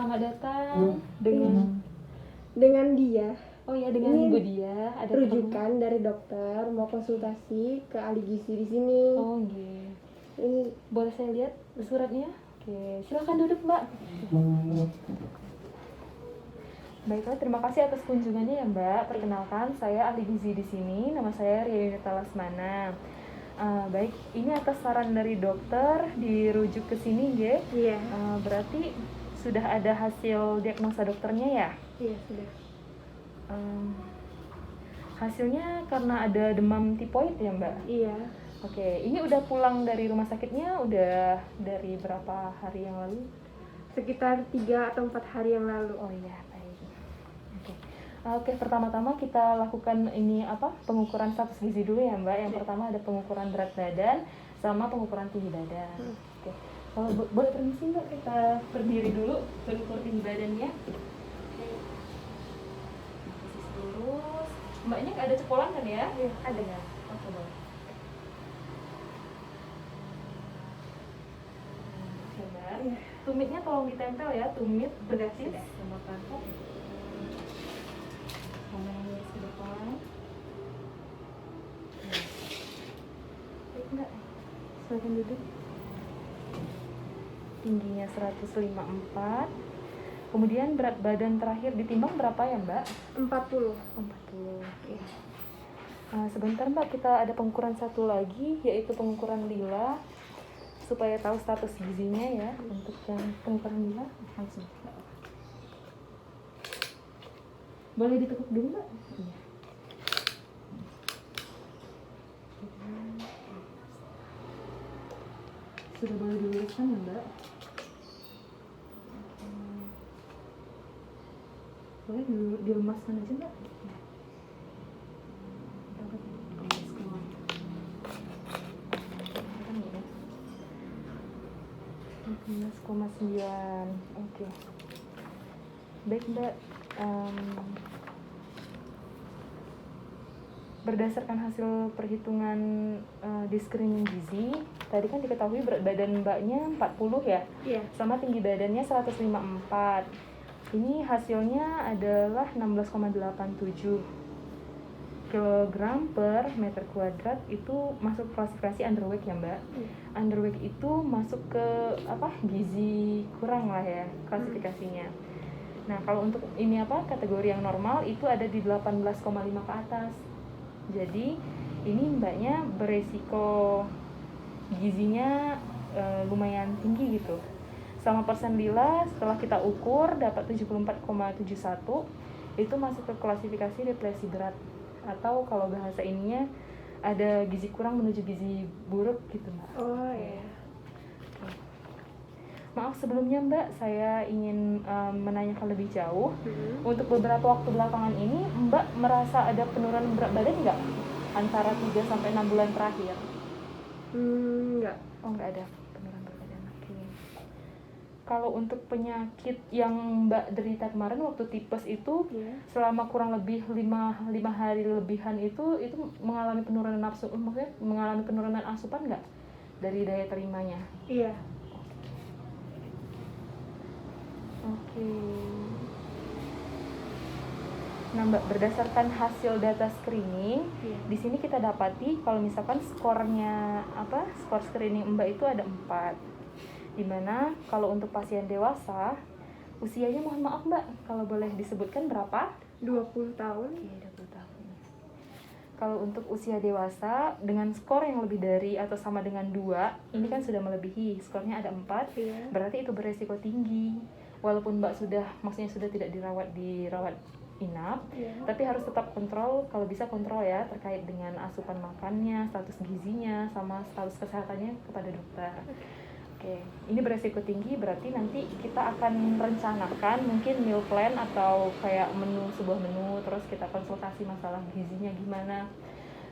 selamat datang dengan dia. Oh ya, dengan Ini Bu Dia. Ada rujukan dari dokter mau konsultasi ke ahli gizi di sini. Oh, iya. Ini Boleh saya lihat suratnya? Oke, silakan duduk, Mbak. Baiklah, terima kasih atas kunjungannya ya, Mbak. Perkenalkan, saya ahli gizi di sini. Nama saya Rianita Lasmana. Baik, ini atas saran dari dokter dirujuk ke sini, ya. Iya. Berarti sudah ada hasil diagnosa dokternya ya? Iya, sudah. Hasilnya karena ada demam tipoid ya, Mbak? Iya. Oke, ini udah pulang dari rumah sakitnya udah dari berapa hari yang lalu? Sekitar 3 atau 4 hari yang lalu. Oh iya, baik. Oke, pertama-tama kita lakukan ini pengukuran status gizi dulu ya, Mbak. Yang pertama ada pengukuran berat badan sama pengukuran tinggi badan. Oke. Kalau boleh permisi, Mbak, kita berdiri dulu pengukur tinggi badannya. Lurus. Mbaknya nggak ada cepolan kan ya? Iya, ada. Ya. Oke, boleh. Oke, Mbak. Iya. Tumitnya tolong ditempel ya, tumit bedasis Sudah. sama pangkok. Sama yang sudah pelan. Baik, Mbak. Silakan duduk. Tingginya 154. Kemudian berat badan terakhir ditimbang berapa ya, Mbak? 40. 40. Oke. Sebentar, Mbak, kita ada pengukuran satu lagi, yaitu pengukuran lila, supaya tahu status gizinya ya. Untuk yang pengukuran lila langsung. Boleh ditekuk dulu, Mbak? Iya. Sudah boleh diluruskan ya, Mbak? Boleh dilemaskan aja, Mbak? Ya. 14,9. Oke. Baik, Mbak. Berdasarkan hasil perhitungan di screening gizi, tadi kan diketahui berat badan Mbaknya 40 ya? Iya. Sama tinggi badannya 154. Ini hasilnya adalah 16,87 kilogram per meter kuadrat. Itu masuk klasifikasi underweight ya, Mbak? Underweight itu masuk ke gizi kurang lah ya klasifikasinya. Nah, kalau untuk ini kategori yang normal itu ada di 18,5 ke atas. Jadi ini Mbaknya beresiko gizinya lumayan tinggi gitu. Sama persen lila setelah kita ukur dapat 74,71, itu masuk ke klasifikasi depresi berat, atau kalau bahasa ininya ada gizi kurang menuju gizi buruk gitu, Mbak. Oh iya. Maaf sebelumnya, Mbak, saya ingin menanyakan lebih jauh. Untuk beberapa waktu belakangan ini Mbak merasa ada penurunan berat badan nggak antara 3 sampai 6 bulan terakhir? Enggak. Oh, nggak ada penurunan berat badan. Oke. Kalau untuk penyakit yang Mbak derita kemarin waktu tipes itu, selama kurang lebih 5 hari lebihan itu mengalami penurunan nafsu, maksudnya mengalami penurunan asupan nggak dari daya terimanya? Iya. Oke. Nah, Mbak, berdasarkan hasil data screening, di sini kita dapati kalau misalkan skornya skor screening Mbak itu ada 4. Dimana kalau untuk pasien dewasa, usianya mohon maaf, Mbak, kalau boleh disebutkan berapa? 20 tahun. Oke, 20 tahun. Kalau untuk usia dewasa dengan skor yang lebih dari atau sama dengan 2, ini kan sudah melebihi, skornya ada 4, berarti itu beresiko tinggi. Walaupun Mbak sudah tidak dirawat inap, tapi harus tetap kontrol, kalau bisa kontrol ya, terkait dengan asupan makannya, status gizinya, sama status kesehatannya kepada dokter. Oke, ini beresiko tinggi, berarti nanti kita akan rencanakan mungkin meal plan atau kayak sebuah menu, terus kita konsultasi masalah gizinya gimana.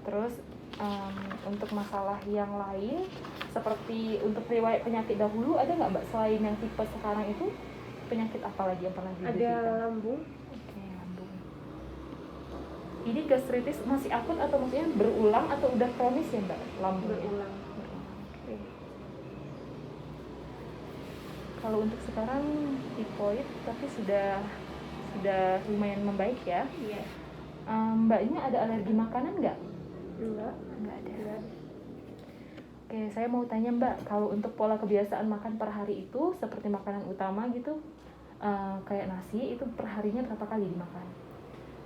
Terus untuk masalah yang lain, seperti untuk riwayat penyakit dahulu, ada nggak, Mbak, selain yang tipe sekarang itu, penyakit apa lagi yang pernah diderita? Ada lambung. Oke, lambung. Ini gastritis masih akut atau maksudnya berulang atau udah kronis ya, Mbak, lambungnya? Berulang. Kalau untuk sekarang tipoid tapi sudah lumayan membaik ya. Iya. Mbaknya ada alergi makanan nggak? Enggak. Nggak ada. Enggak. Oke, saya mau tanya Mbak, kalau untuk pola kebiasaan makan per hari itu seperti makanan utama gitu, kayak nasi itu per harinya berapa kali dimakan?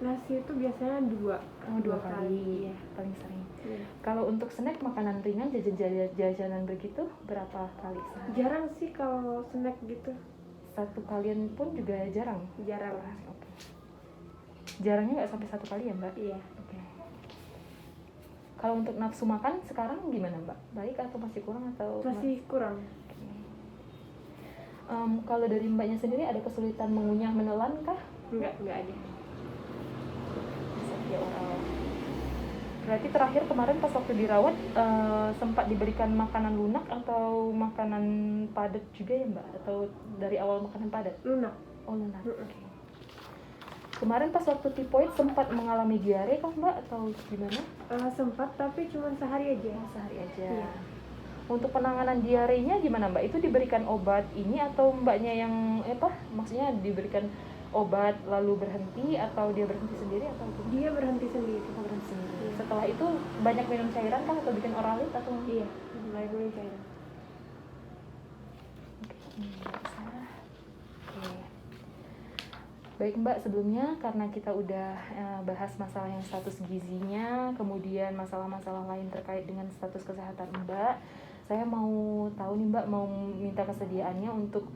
Nasi itu biasanya 2 kali. Iya. Paling sering. Iya. Kalau untuk snack makanan ringan jajanan begitu berapa kali sehari? Jarang sih kalau snack gitu. Satu kalian pun juga jarang? Jarang. Oke. Jarangnya nggak sampai 1 kali ya Mbak? Iya. Oke. Kalau untuk nafsu makan sekarang gimana Mbak? Baik atau masih kurang atau? Masih kurang. Oke. Kalau dari Mbaknya sendiri ada kesulitan mengunyah menelan kah? Enggak ada. Bisa via oral. Berarti terakhir kemarin pas waktu dirawat sempat diberikan makanan lunak atau makanan padat juga ya Mbak? Atau dari awal makanan padat? Lunak. Oh lunak. Oke. Kemarin pas waktu tipoid sempat mengalami diare kah Mbak atau gimana? Sempat tapi cuma sehari aja. Sehari aja. Iya. Untuk penanganan diarenya gimana Mbak? Itu diberikan obat ini atau Mbaknya yang maksudnya diberikan obat lalu berhenti atau dia berhenti sendiri atau gimana? Dia berhenti sendiri. Berhenti sendiri. Iya. Setelah itu banyak minum cairan kah atau bikin oralit atau? Iya. Mulai cairan. Oke. Baik Mbak, sebelumnya karena kita udah bahas masalah yang status gizinya, kemudian masalah-masalah lain terkait dengan status kesehatan Mbak, saya mau tahu nih Mbak, mau minta kesediaannya untuk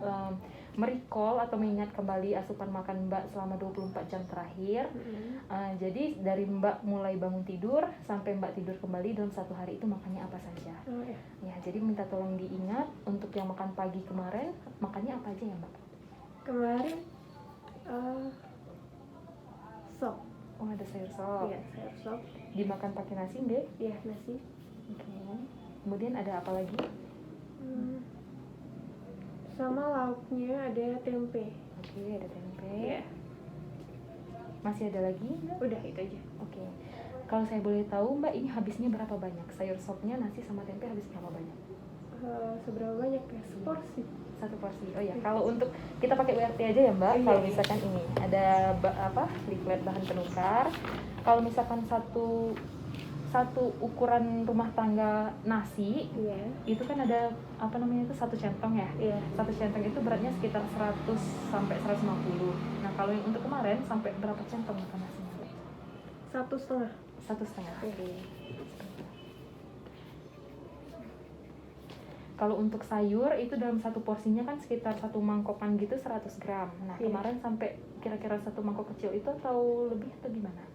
merecall atau mengingat kembali asupan makan Mbak selama 24 jam terakhir. Jadi dari Mbak mulai bangun tidur sampai Mbak tidur kembali dalam 1 hari itu makannya apa saja. Oh, iya. Ya, jadi minta tolong diingat untuk yang makan pagi kemarin, makannya apa aja ya Mbak? Kemarin sop. Oh, ada sayur sop. Iya, sayur sop. Dimakan pakai nasi nggak? Iya, nasi. Oke. Kemudian ada apa lagi? Sama lauknya ada tempe. Oke, ada tempe. Iya. Masih ada lagi Mbak? Udah itu aja. Oke. Kalau saya boleh tahu Mbak, ini habisnya berapa banyak? Sayur sopnya, nasi sama tempe habis berapa banyak? Seberapa banyak ya? Seporsi. 1 porsi. Oh ya, kalau untuk kita pakai URT aja ya Mbak. Iya. Kalau misalkan ini ada leaflet bahan penukar. Kalau misalkan satu ukuran rumah tangga nasi, Iya. itu kan ada itu 1 centong ya. Iya. 1 centong itu beratnya sekitar 100 sampai 150. Nah, kalau yang untuk kemarin sampai berapa centong makan nasinya? 1,5. 1,5. Iya. Oke. Kalau untuk sayur itu dalam 1 porsinya kan sekitar 1 mangkokan gitu 100 gram. Nah, Iya. kemarin sampai kira-kira 1 mangkok kecil itu atau lebih atau gimana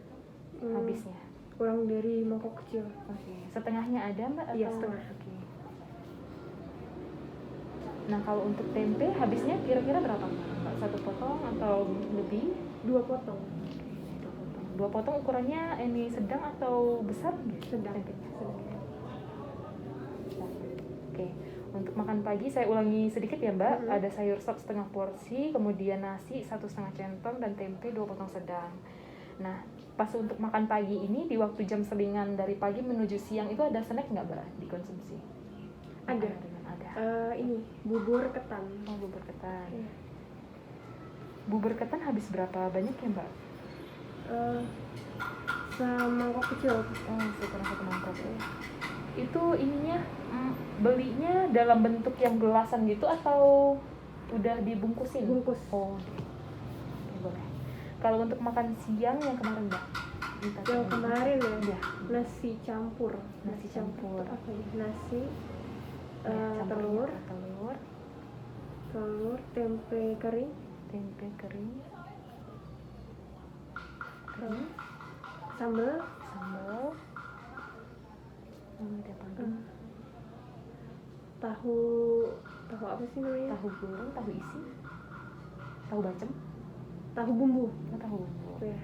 habisnya? Kurang dari mangkok kecil. Oke. Setengahnya ada Mbak? Atau? Iya, setengah. Oke. Nah, kalau untuk tempe habisnya kira-kira berapa Mbak? 1 potong atau lebih? 2 potong. 2 potong ukurannya ini sedang atau besar? Sedang. Tempenya. Oke. Untuk makan pagi saya ulangi sedikit ya Mbak. Ada sayur sop setengah porsi, kemudian nasi 1,5 centong dan tempe 2 potong sedang. Nah, pas untuk makan pagi ini di waktu jam selingan dari pagi menuju siang itu ada snack nggak Mbak dikonsumsi? Ada. Ada. Ini bubur ketan. Oh, bubur ketan. Iya. Bubur ketan habis berapa banyak ya Mbak? Semangkok kecil. Oh, sekitar 1 mangkok ya. Itu ininya belinya dalam bentuk yang gelasan gitu atau udah dibungkusin? Bungkus. Oh, oke, boleh. Kalau untuk makan siang yang kemarin Mbak? Yang kemarin ya, Iya. nasi campur. Nasi campur. Apa ya? Nasi, Campurnya telur, tempe kering, sambal, ada apa lagi? tahu apa sih namanya? Tahu goreng, tahu isi, tahu bacem, Tahu bumbu. tahu bumbu. Ya.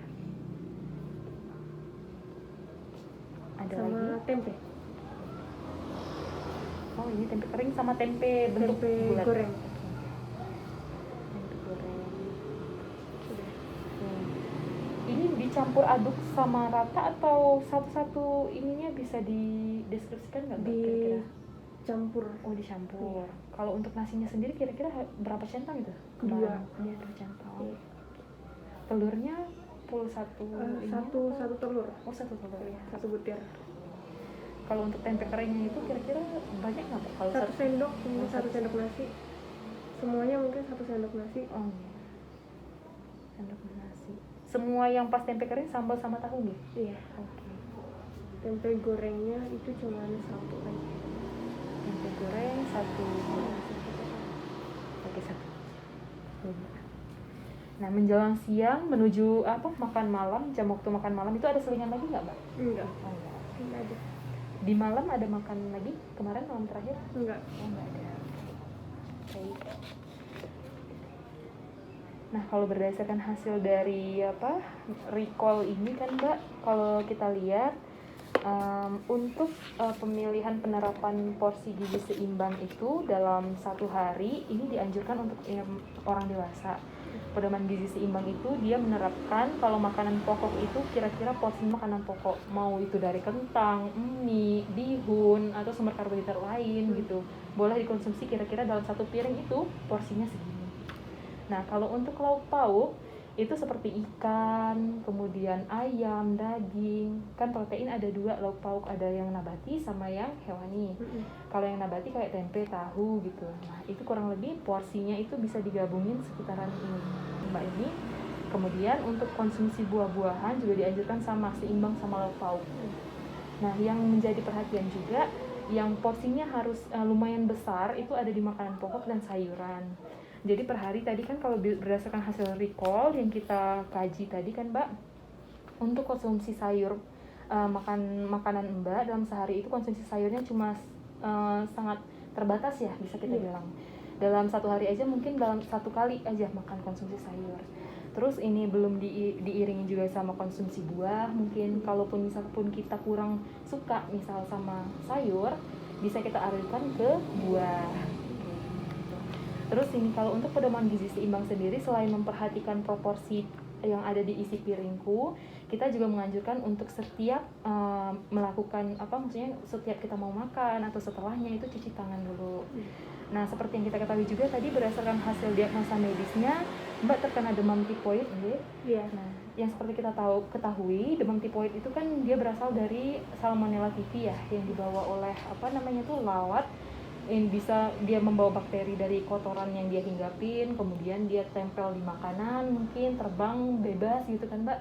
Ada Sama lagi? tempe. Oh, ini tempe kering sama tempe bentuk Tempe bulat. goreng. Tempe goreng. Udah. Ini dicampur aduk sama rata atau satu-satu ininya bisa dideskripsikan nggak Mbak Di kira-kira? campur. Oh, dicampur. Kalau untuk nasinya sendiri kira-kira berapa centang itu? 2. Dia 2 centang. Iya. Telurnya full satu ini Satu atau- telur. Oh, satu telur ya. 1 butir. Kalau untuk tempe keringnya itu kira-kira banyak nggak, Mbak? Kalau 1 sendok, mungkin Oh, 1 sendok nasi. Semuanya mungkin 1 sendok nasi. Oh, iya. Sendok nasi. Semua yang pas tempe kering sambal sama tahu nih. Iya. Oke. Tempe gorengnya itu cuma 1 aja. Tempe goreng satu. Oke, satu. Nah, menjelang siang menuju makan malam, jam waktu makan malam itu ada selingan lagi nggak, Mbak? Enggak. Oh, enggak. Enggak ada. Di malam ada makan lagi? Kemarin malam terakhir? Enggak. Oh, enggak ada. Baik. Nah, kalau berdasarkan hasil dari recall ini kan, Mbak, kalau kita lihat untuk pemilihan penerapan porsi gizi seimbang itu dalam 1 hari ini dianjurkan untuk orang dewasa. Pedoman gizi seimbang itu dia menerapkan kalau makanan pokok itu kira-kira porsi makanan pokok, mau itu dari kentang, mie, bihun atau sumber karbohidrat lain gitu, boleh dikonsumsi kira-kira dalam 1 piring itu porsinya segini. Nah, kalau untuk lauk pauk itu seperti ikan, kemudian ayam, daging. Kan protein ada 2 lauk pauk, ada yang nabati sama yang hewani. Kalau yang nabati kayak tempe, tahu gitu. Nah, itu kurang lebih porsinya itu bisa digabungin sekitaran ini, Mbak ini. Kemudian untuk konsumsi buah-buahan juga dianjurkan sama, seimbang sama lauk pauk. Nah, yang menjadi perhatian juga, yang porsinya harus lumayan besar itu ada di makanan pokok dan sayuran. Jadi per hari tadi kan kalau berdasarkan hasil recall yang kita kaji tadi kan, Mbak, untuk konsumsi sayur makanan Mbak dalam sehari itu konsumsi sayurnya cuma sangat terbatas ya, bisa kita bilang. Dalam 1 hari aja mungkin dalam 1 kali aja makan konsumsi sayur. Terus ini belum diiringi juga sama konsumsi buah. Mungkin kalaupun misalpun kita kurang suka misal sama sayur, bisa kita alihkan ke buah. Terus ini kalau untuk pedoman gizi seimbang sendiri, selain memperhatikan proporsi yang ada di isi piringku, kita juga menganjurkan untuk setiap melakukan maksudnya setiap kita mau makan atau setelahnya itu cuci tangan dulu. Nah, seperti yang kita ketahui juga tadi berdasarkan hasil diagnosa medisnya, Mbak terkena demam tipoid, Iya. Nah, yang seperti kita ketahui, demam tipoid itu kan dia berasal dari Salmonella typhi ya, yang dibawa oleh lalat. Bisa dia membawa bakteri dari kotoran yang dia hinggapin, kemudian dia tempel di makanan, mungkin terbang bebas gitu kan, Mbak.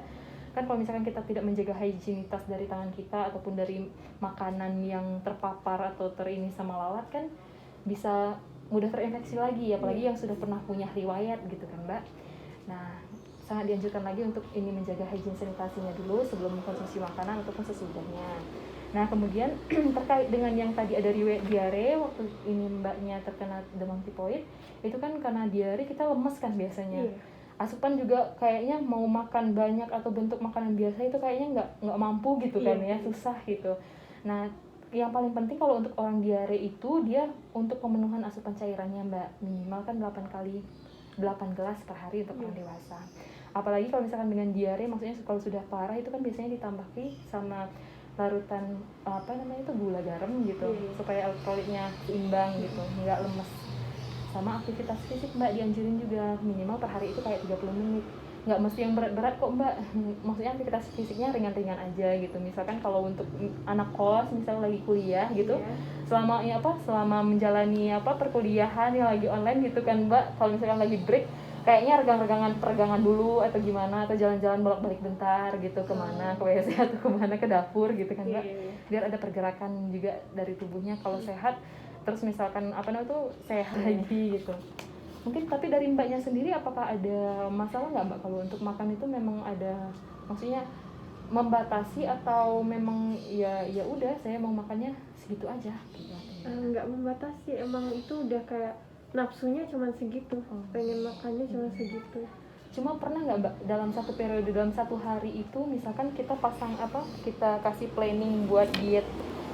Kan kalau misalkan kita tidak menjaga higienitas dari tangan kita ataupun dari makanan yang terpapar atau terini sama lalat kan bisa mudah terinfeksi lagi, apalagi yang sudah pernah punya riwayat gitu kan, Mbak. Nah, sangat dianjurkan lagi untuk ini menjaga higien sanitasinya dulu sebelum mengkonsumsi makanan ataupun sesudahnya. Nah, kemudian terkait dengan yang tadi ada riwayat diare, waktu ini Mbaknya terkena demam tipoid, itu kan karena diare kita lemes kan biasanya. Asupan juga kayaknya mau makan banyak atau bentuk makanan biasa itu kayaknya nggak mampu gitu kan ya, susah gitu. Nah, yang paling penting kalau untuk orang diare itu dia untuk pemenuhan asupan cairannya, Mbak, minimal kan 8 gelas per hari untuk orang dewasa. Apalagi kalau misalkan dengan diare, maksudnya kalau sudah parah itu kan biasanya ditambahi sama larutan gula garam gitu, supaya elektrolitnya seimbang gitu, nggak lemes. Sama aktivitas fisik, Mbak, dianjurin juga minimal per hari itu kayak 30 menit. Nggak mesti yang berat-berat kok, Mbak. Maksudnya aktivitas fisiknya ringan-ringan aja gitu. Misalkan kalau untuk anak kos misalnya lagi kuliah gitu, selama menjalani perkuliahan yang lagi online gitu kan, Mbak, kalau misalkan lagi break kayaknya peregangan dulu atau gimana, atau jalan-jalan bolak-balik bentar gitu, kemana, ke WC atau kemana, ke dapur gitu kan, Mbak. Biar ada pergerakan juga dari tubuhnya kalau sehat, terus misalkan sehat lagi gitu. Mungkin tapi dari Mbaknya sendiri apakah ada masalah nggak, Mbak, kalau untuk makan itu memang ada, maksudnya membatasi atau memang ya udah saya mau makannya segitu aja gitu? Nggak membatasi, emang itu udah kayak nafsunya cuma segitu, pengen makannya cuma segitu. Cuma pernah nggak, Mbak, dalam satu periode, dalam 1 hari itu misalkan kita kita kasih planning buat diet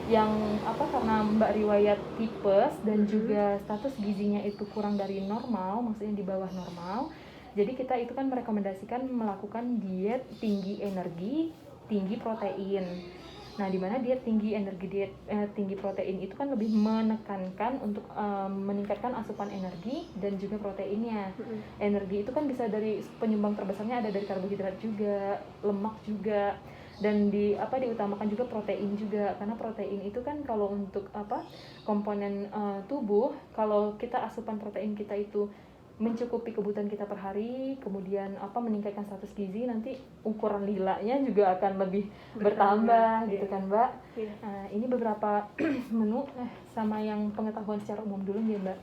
yang karena Mbak riwayat tipes dan juga status gizinya itu kurang dari normal, maksudnya di bawah normal. Jadi kita itu kan merekomendasikan melakukan diet tinggi energi, tinggi protein. Nah, di mana diet tinggi tinggi protein itu kan lebih menekankan untuk meningkatkan asupan energi dan juga proteinnya. Energi itu kan bisa dari penyumbang terbesarnya ada dari karbohidrat juga, lemak juga, dan diutamakan juga protein juga, karena protein itu kan kalau untuk komponen tubuh, kalau kita asupan protein kita itu mencukupi kebutuhan kita per hari, kemudian meningkatkan status gizi, nanti ukuran lilanya juga akan lebih bertambah gitu kan, Mbak. Ini beberapa menu sama yang pengetahuan secara umum dulu ya, Mbak.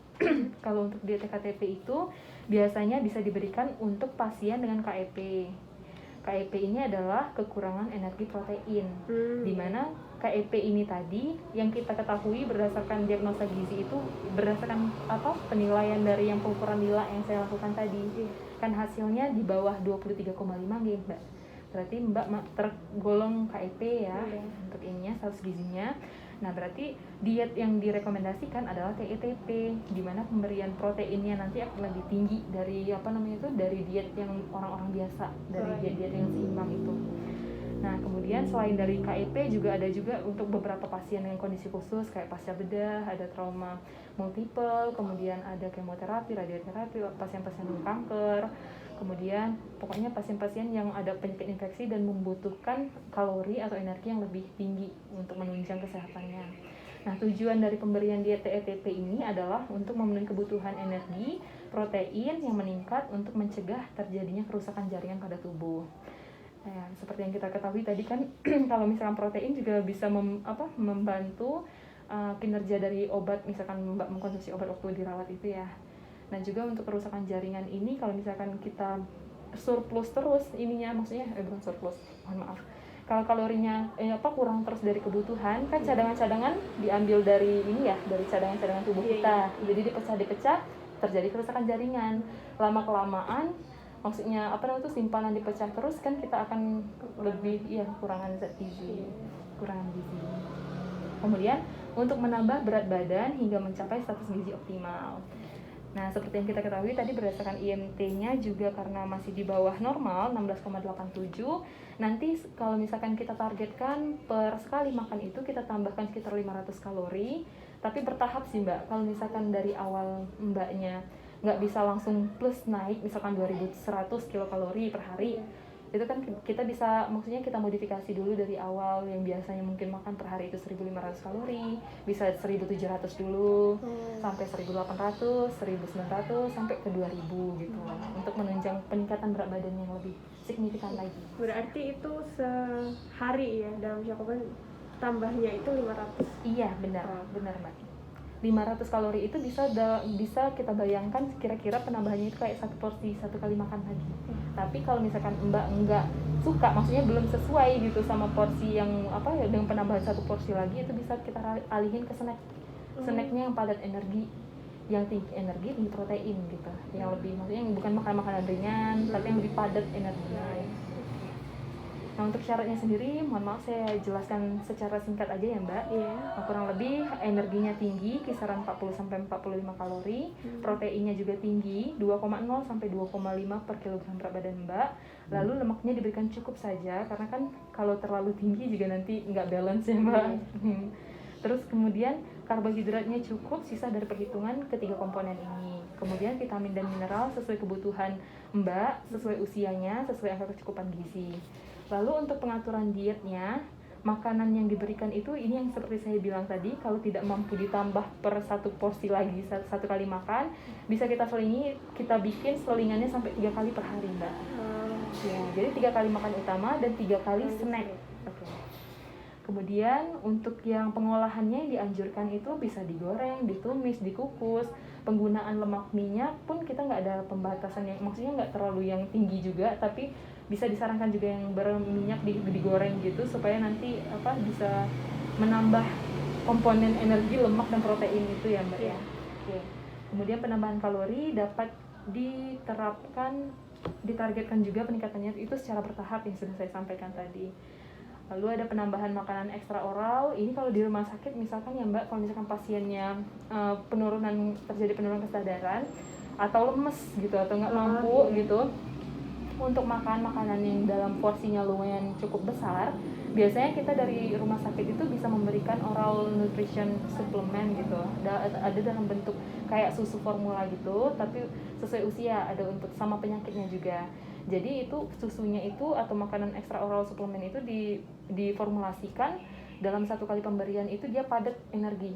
Kalau untuk diet KTP itu biasanya bisa diberikan untuk pasien dengan KEP. KEP ini adalah kekurangan energi protein, di mana KEP ini tadi yang kita ketahui berdasarkan diagnosa gizi itu berdasarkan penilaian dari yang pengukuran lila yang saya lakukan tadi, kan hasilnya di bawah 23,5 gitu, Mbak. Berarti Mbak tergolong KEP ya, untuk ininya status gizinya. Nah, berarti diet yang direkomendasikan adalah TETP, di mana pemberian proteinnya nanti akan lebih tinggi dari dari diet yang orang-orang biasa, dari diet yang seimbang itu. Nah, kemudian selain dari KEP juga ada juga untuk beberapa pasien dengan kondisi khusus kayak pasca bedah, ada trauma multiple, kemudian ada kemoterapi, radioterapi, pasien-pasien kanker, kemudian pokoknya pasien-pasien yang ada penyakit infeksi dan membutuhkan kalori atau energi yang lebih tinggi untuk menunjang kesehatannya. Nah, tujuan dari pemberian diet TETP ini adalah untuk memenuhi kebutuhan energi, protein yang meningkat untuk mencegah terjadinya kerusakan jaringan pada tubuh. Nah, seperti yang kita ketahui tadi kan kalau misalkan protein juga bisa membantu kinerja dari obat, misalkan Mbak mengkonsumsi obat waktu dirawat itu ya. Nah, juga untuk kerusakan jaringan ini kalau misalkan kita surplus terus ininya, maksudnya bukan surplus, mohon maaf, kalau kalorinya kurang terus dari kebutuhan, kan cadangan-cadangan diambil dari ini ya, dari cadangan-cadangan tubuh kita, jadi dipecah-dipecah, terjadi kerusakan jaringan. Lama-kelamaan maksudnya simpanan dipecah terus, kan kita akan lebih kekurangan zat gizi, kekurangan gizi. Kemudian untuk menambah berat badan hingga mencapai status gizi optimal. Nah, seperti yang kita ketahui tadi berdasarkan IMT-nya juga karena masih di bawah normal 16,87, nanti kalau misalkan kita targetkan per sekali makan itu kita tambahkan sekitar 500 kalori, tapi bertahap sih, Mbak. Kalau misalkan dari awal Mbaknya nggak bisa langsung plus naik misalkan 2100 kilokalori per hari, itu kan kita bisa, maksudnya kita modifikasi dulu dari awal, yang biasanya mungkin makan per hari itu 1500 kalori, bisa 1700 dulu, sampai 1800, 1900, sampai ke 2000 gitu, untuk menunjang peningkatan berat badan yang lebih signifikan lagi. Berarti itu sehari ya, dalam Jakoban tambahnya itu 500? Iya, benar Mbak. 500 kalori itu bisa kita bayangkan kira-kira penambahannya itu kayak satu porsi satu kali makan lagi. Tapi kalau misalkan Mbak enggak suka, maksudnya belum sesuai gitu sama porsi yang dengan penambahan satu porsi lagi, itu bisa kita alihin ke snacknya yang padat energi, yang tinggi energi, tinggi protein gitu, yang lebih, maksudnya yang bukan makanan ringan tapi yang lebih padat energinya. Nah, untuk syaratnya sendiri, mohon maaf saya jelaskan secara singkat aja ya, Mbak. Kurang lebih energinya tinggi, kisaran 40-45 kalori, proteinnya juga tinggi, 2,0 sampai 2,5 per kilogram berat badan Mbak. Lalu lemaknya diberikan cukup saja, karena kan kalau terlalu tinggi juga nanti nggak balance ya, Mbak. Terus kemudian karbohidratnya cukup, sisa dari perhitungan ketiga komponen ini. Kemudian vitamin dan mineral sesuai kebutuhan Mbak, sesuai usianya, sesuai angka kecukupan gizi. Lalu untuk pengaturan dietnya, makanan yang diberikan itu ini yang seperti saya bilang tadi, kalau tidak mampu ditambah per satu porsi lagi satu kali makan, bisa kita selingi, kita bikin selingannya sampai 3 kali per hari, Mbak. Ya, jadi 3 kali makan utama dan 3 kali snack. Kemudian untuk yang pengolahannya yang dianjurkan itu bisa digoreng, ditumis, dikukus. Penggunaan lemak minyak pun kita nggak ada pembatasan, yang maksudnya nggak terlalu yang tinggi juga, tapi bisa disarankan juga yang berminyak digoreng gitu, supaya nanti bisa menambah komponen energi, lemak dan protein itu ya, Mbak ya. Oke. Kemudian penambahan kalori dapat ditargetkan juga peningkatannya itu secara bertahap yang sudah saya sampaikan tadi. Lalu ada penambahan makanan ekstra oral. Ini kalau di rumah sakit misalkan ya, Mbak, kalau misalkan pasiennya terjadi penurunan kesadaran atau lemes gitu, atau nggak mampu gitu, untuk makan makanan yang dalam porsinya lumayan cukup besar, biasanya kita dari rumah sakit itu bisa memberikan oral nutrition supplement gitu. Ada dalam bentuk kayak susu formula gitu, tapi sesuai usia, ada untuk sama penyakitnya juga. Jadi itu susunya itu atau makanan ekstra oral suplemen itu diformulasikan dalam satu kali pemberian itu dia padat energi,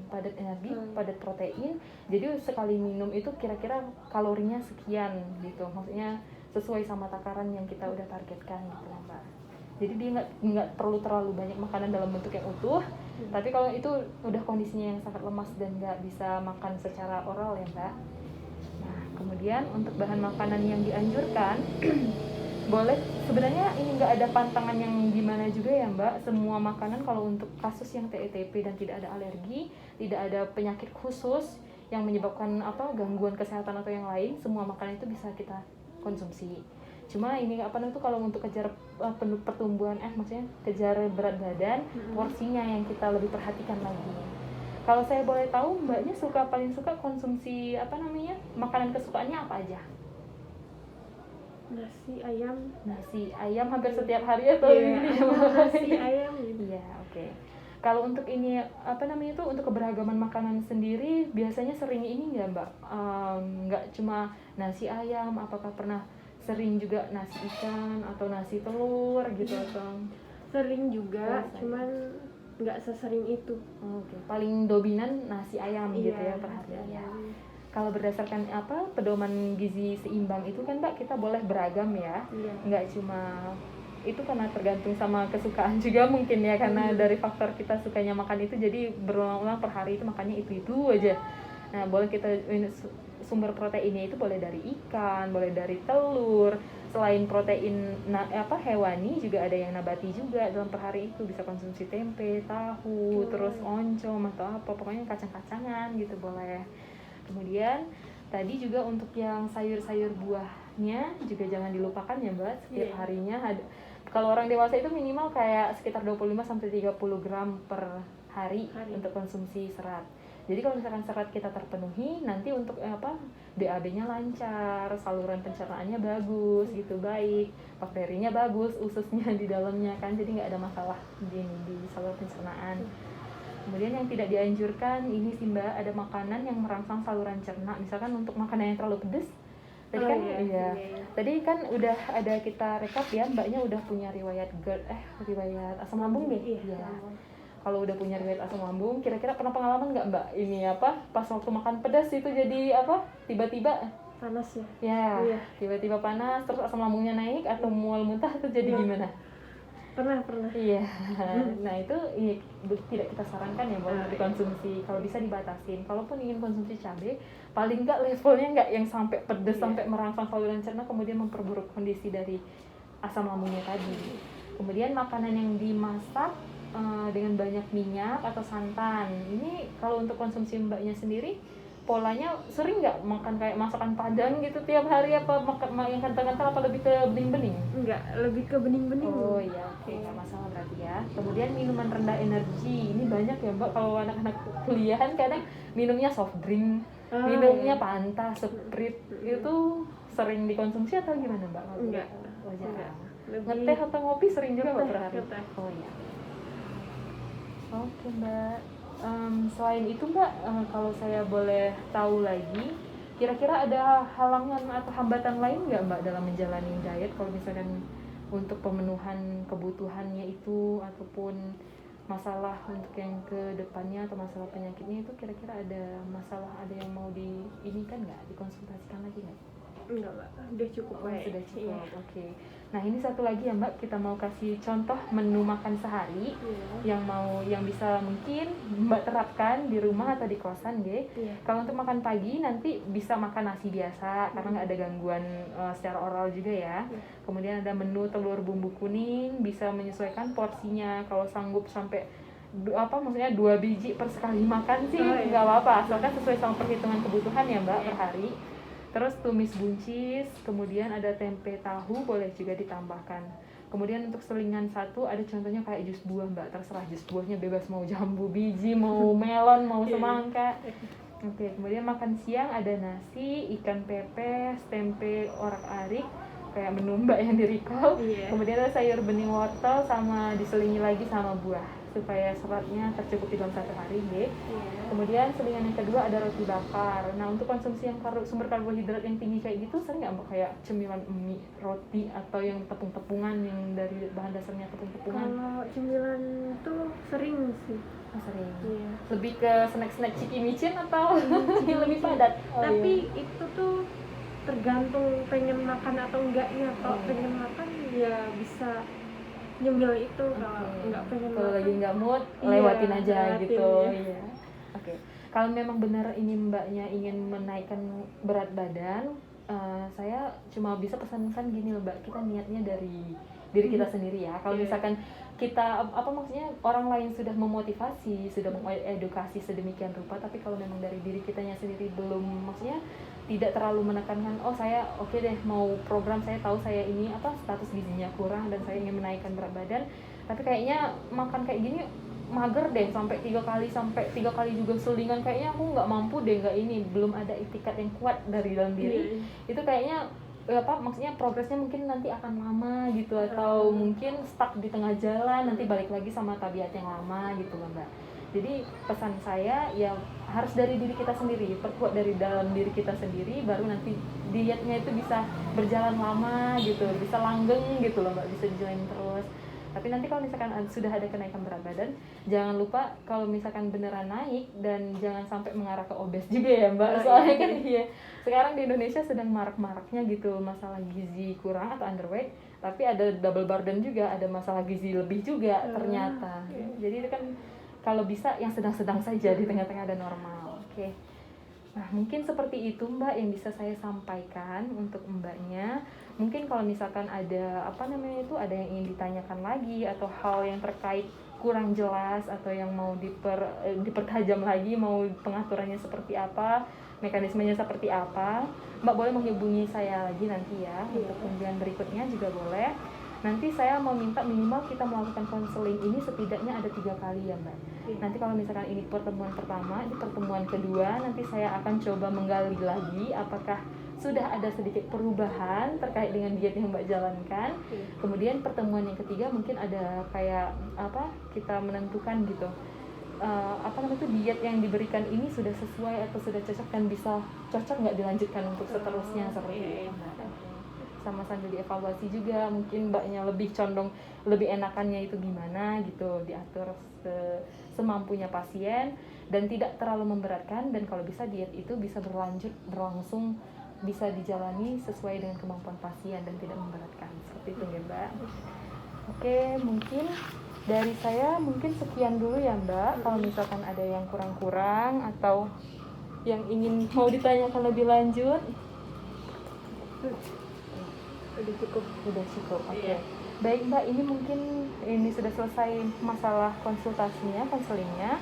padat protein. Jadi sekali minum itu kira-kira kalorinya sekian gitu. Maksudnya sesuai sama takaran yang kita udah targetkan gitu lah Mbak. Jadi dia nggak perlu terlalu banyak makanan dalam bentuk yang utuh. Tapi kalau itu udah kondisinya yang sangat lemas dan nggak bisa makan secara oral ya Mbak. Nah, kemudian untuk bahan makanan yang dianjurkan boleh, sebenarnya ini nggak ada pantangan yang gimana juga ya Mbak. Semua makanan kalau untuk kasus yang TETP dan tidak ada alergi, tidak ada penyakit khusus yang menyebabkan gangguan kesehatan atau yang lain, semua makanan itu bisa kita konsumsi. Cuma ini kalau untuk kejar pertumbuhan maksudnya kejar berat badan, porsinya yang kita lebih perhatikan lagi. Kalau saya boleh tahu, Mbaknya paling suka konsumsi makanan kesukaannya apa aja? Nasi ayam hampir setiap hari atau ini? Nasi ayam gitu. Iya, oke. Kalau untuk ini untuk keberagaman makanan sendiri biasanya sering ini nggak Mbak? Nggak cuma nasi ayam, apakah pernah sering juga nasi ikan atau nasi telur gitu atau? Sering juga, cuman nggak sesering itu. Oke. Paling dominan nasi ayam gitu ya per hari ya. Kalau berdasarkan pedoman gizi seimbang itu kan Mbak, kita boleh beragam ya. Nggak cuma itu, karena tergantung sama kesukaan juga mungkin ya, karena dari faktor kita sukanya makan itu, jadi berulang-ulang per hari itu makannya itu aja. Nah, boleh kita sumber proteinnya itu boleh dari ikan, boleh dari telur. Selain protein hewani juga ada yang nabati juga. Dalam per hari itu bisa konsumsi tempe, tahu, terus oncom atau pokoknya kacang-kacangan gitu boleh. Kemudian tadi juga untuk yang sayur-sayur buahnya juga jangan dilupakan ya Mbak, setiap harinya ada. Kalau orang dewasa itu minimal kayak sekitar 25-30 gram per hari untuk konsumsi serat. Jadi kalau misalkan serat kita terpenuhi, nanti untuk BAB-nya lancar, saluran pencernaannya bagus gitu, baik, bakterinya bagus, ususnya di dalamnya kan, jadi nggak ada masalah di saluran pencernaan. Kemudian yang tidak dianjurkan ini sih Mbak, ada makanan yang merangsang saluran cerna, misalkan untuk makanan yang terlalu pedas. Tadi kan udah ada kita rekap ya, Mbaknya udah punya riwayat asam lambung deh. Iya. Kalau udah punya riwayat asam lambung, kira-kira pernah pengalaman nggak Mbak ini pas waktu makan pedas itu jadi tiba-tiba panas ya? Ya, tiba-tiba panas, terus asam lambungnya naik atau mual muntah itu jadi gimana? Pernah. Iya. Nah itu tidak kita sarankan ya bahwa dikonsumsi. Kalau bisa dibatasin. Kalaupun ingin konsumsi cabai, paling nggak levelnya nggak yang sampai pedas sampai merangsang saluran cerna kemudian memperburuk kondisi dari asam lambungnya tadi. Kemudian makanan yang dimasak dengan banyak minyak atau santan. Ini kalau untuk konsumsi Mbaknya sendiri, polanya sering nggak makan kayak masakan Padang gitu tiap hari, apa yang kental-kental, apa lebih ke bening-bening? Enggak, lebih ke bening-bening. Oh iya, oke, nggak masalah berarti ya. Kemudian minuman rendah energi, ini banyak ya Mbak, kalau anak-anak kuliahan kadang minumnya soft drink, minumnya Fanta, Sprite, itu sering dikonsumsi atau gimana Mbak? Enggak. Jarang. Ngeteh atau ngopi sering juga Mbak per hari? Oh iya. Oke Mbak. Selain itu Mbak, kalau saya boleh tahu lagi, kira-kira ada halangan atau hambatan lain nggak Mbak dalam menjalani diet, kalau misalkan untuk pemenuhan kebutuhannya itu, ataupun masalah untuk yang ke depannya atau masalah penyakitnya itu, kira-kira ada masalah, ada yang mau diinikan nggak, dikonsultasikan lagi nggak? Enggak Mbak, udah cukup baik. Sudah cukup, oke. Nah ini satu lagi ya Mbak, kita mau kasih contoh menu makan sehari yang bisa mungkin Mbak terapkan di rumah atau di kosan Kalau untuk makan pagi nanti bisa makan nasi biasa karena nggak ada gangguan secara oral juga ya. Kemudian ada menu telur bumbu kuning, bisa menyesuaikan porsinya. Kalau sanggup sampai 2 biji per sekali makan sih nggak apa-apa, asalkan sesuai sama perhitungan kebutuhan ya Mbak per hari. Terus tumis buncis, kemudian ada tempe tahu boleh juga ditambahkan. Kemudian untuk selingan satu ada contohnya kayak jus buah Mbak, terserah jus buahnya bebas, mau jambu biji, mau melon, mau semangka. Oke, kemudian makan siang ada nasi, ikan pepes, tempe orak-arik, kayak menu Mbak yang di recall. Iya. Kemudian ada sayur bening wortel sama diselingi lagi sama buah supaya seratnya tercukupi dalam 1 hari. Iya. Kemudian selingan yang kedua ada roti bakar. Nah, untuk konsumsi yang sumber karbohidrat yang tinggi kayak gitu sering nggak Mbak, kayak cemilan mie, roti, atau yang tepung-tepungan yang dari bahan dasarnya tepung-tepungan? Kalau cemilan tuh sering sih. Oh, sering. Iya. Lebih ke snack-snack ciki-micin atau yang lebih padat? Oh, Tapi iya. itu tuh tergantung pengen makan atau enggaknya. Kalau Oh. pengen makan ya bisa nyemil itu, kalau Oke. enggak pengen Kalau makan lagi nggak mood, iya, lewatin aja lewatin, gitu. ya. Iya. Oke. Kalau memang benar ini Mbaknya ingin menaikkan berat badan, saya cuma bisa pesan-pesan gini loh Mbak, kita niatnya dari diri kita sendiri ya. Kalau Iya. misalkan kita apa maksudnya orang lain sudah memotivasi, sudah mengedukasi sedemikian rupa, tapi kalau memang dari diri kitanya sendiri belum, maksudnya tidak terlalu menekankan, oh saya oke deh mau program, saya tahu saya ini apa status gizinya kurang dan saya ingin menaikkan berat badan, tapi kayaknya makan kayak gini mager deh sampai 3 kali juga selingan, kayaknya aku nggak mampu deh, nggak ini, belum ada itikat yang kuat dari dalam diri. Iya. Itu kayaknya apa maksudnya progresnya mungkin nanti akan lama gitu, atau mungkin stuck di tengah jalan, nanti balik lagi sama tabiat yang lama gitu loh Mbak. Jadi pesan saya ya harus dari diri kita sendiri, perkuat dari dalam diri kita sendiri, baru nanti dietnya itu bisa berjalan lama gitu, bisa langgeng gitu loh Mbak, bisa dijalanin terus. Tapi nanti kalau misalkan sudah ada kenaikan berat badan, jangan lupa kalau misalkan beneran naik, dan jangan sampai mengarah ke obes juga ya Mbak. Soalnya kan iya, sekarang di Indonesia sedang marak-maraknya gitu masalah gizi kurang atau underweight, tapi ada double burden juga, ada masalah gizi lebih juga ternyata. Jadi itu kan kalau bisa yang sedang-sedang saja, di tengah-tengah ada normal. Oke. Nah, mungkin seperti itu Mbak yang bisa saya sampaikan untuk Mbaknya. Mungkin kalau misalkan ada ada yang ingin ditanyakan lagi, atau hal yang terkait kurang jelas, atau yang mau dipertajam lagi, mau pengaturannya seperti apa, mekanismenya seperti apa, Mbak boleh menghubungi saya lagi nanti ya. Untuk pembimbingan berikutnya juga boleh. Nanti saya mau minta minimal kita melakukan konseling ini setidaknya ada 3 kali ya Mbak. Nanti kalau misalkan ini pertemuan pertama, di pertemuan kedua nanti saya akan coba menggali lagi apakah sudah ada sedikit perubahan terkait dengan diet yang Mbak jalankan. Kemudian pertemuan yang ketiga mungkin ada kayak kita menentukan gitu, diet yang diberikan ini sudah sesuai atau sudah cocok, dan bisa cocok nggak dilanjutkan untuk seterusnya seperti itu. Sama sambil dievaluasi juga, mungkin Mbaknya lebih condong, lebih enakannya itu gimana gitu, diatur semampunya pasien dan tidak terlalu memberatkan, dan kalau bisa diet itu bisa berlangsung, bisa dijalani sesuai dengan kemampuan pasien dan tidak memberatkan, seperti itu ya Mbak. Oke, mungkin dari saya mungkin sekian dulu ya Mbak. Kalau misalkan ada yang kurang-kurang atau yang ingin mau ditanyakan lebih lanjut, udah cukup. Oke. Baik Mbak, ini mungkin ini sudah selesai masalah konselingnya.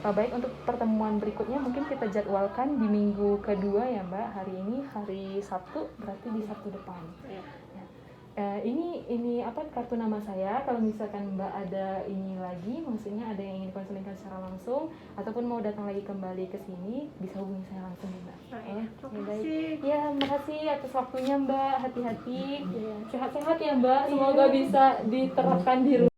Baik, untuk pertemuan berikutnya mungkin kita jadwalkan di minggu kedua ya Mbak. Hari ini hari Sabtu, berarti di Sabtu depan. Ini kartu nama saya. Kalau misalkan Mbak ada ini lagi, maksudnya ada yang ingin konselingkan secara langsung ataupun mau datang lagi kembali ke sini, bisa hubungi saya langsung Mbak. Baik. Ya, makasih atas waktunya Mbak. Hati-hati. Sehat-sehat ya Mbak. Semoga bisa diterapkan di rumah.